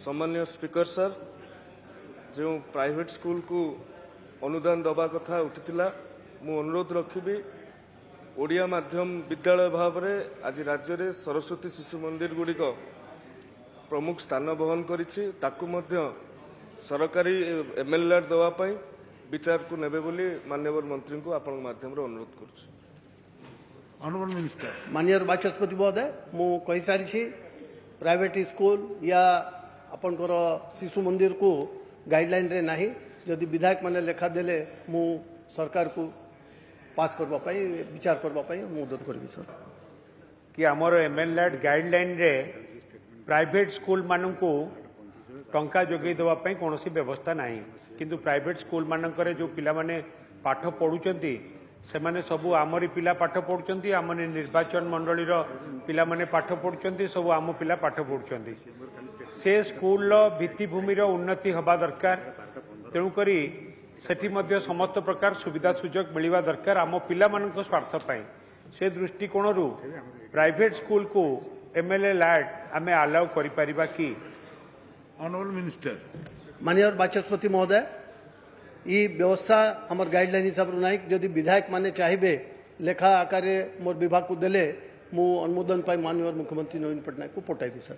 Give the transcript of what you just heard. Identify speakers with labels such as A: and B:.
A: सम्मान्य speaker sir जो private school को अनुदान दबा कथा उठिला मु अनुरोध रखिबी ओडिया माध्यम विद्यालय भाव में आज राज्य में सरस्वती शिशु मंदिर गुड़िक प्रमुख स्थान बहन करिछि ताकु मध्य सरकारी एमएलए दवापाई विचार को नेबे बोली माननीय मंत्री को आपण माध्यम अनुरोध करुछि।
B: ऑनरेबल मिनिस्टर
C: माननीय बाचस्पति महोदय मु कही सारी प्राइवेट स्कूल या आपणकर शिशु मंदिर को गाइडलाइन रे नाही जदि विधायक माने लेखा देले मु सरकार को पास करबा पई विचार करबा पई अनुरोध करबी सर
D: कि आमर एमएलए गाइडलाइन रे प्राइवेट स्कूल मानू टंका जोगे देवा कौन व्यवस्था नहीं किंतु प्राइवेट स्कूल मानकरे जो पिला माने पाठ पढ़ुचंती से माने सबू आमरी पिला पाठ पढ़ुचंती आम निर्वाचन मंडली पिला माने पाठ पढ़ुचंती सब आम पिला पाठ पढ़ुचंती से स्कूल भित्तिभूमि उन्नति हवा दरकार तेणुकरी सेठी मध्य समस्त प्रकार सुविधा सुजोग मिलवा दरकार आम पिला मानक स्वार्थ पाई से दृष्टिकोण प्राइवेट स्कूल को एमएलए लैड आम अलाउ करि परिबा कि
B: ऑनरेबल मिनिस्टर
C: माननीय बाचस्पति महोदय ये व्यवस्था हमर गाइडलाइन हिसाब ना जदि विधायक माने चाहिए लेखा आकार मोर विभाग को देले मु अनुमोदन पाई माननीय मुख्यमंत्री नवीन पटनायक को पठाइबी सर।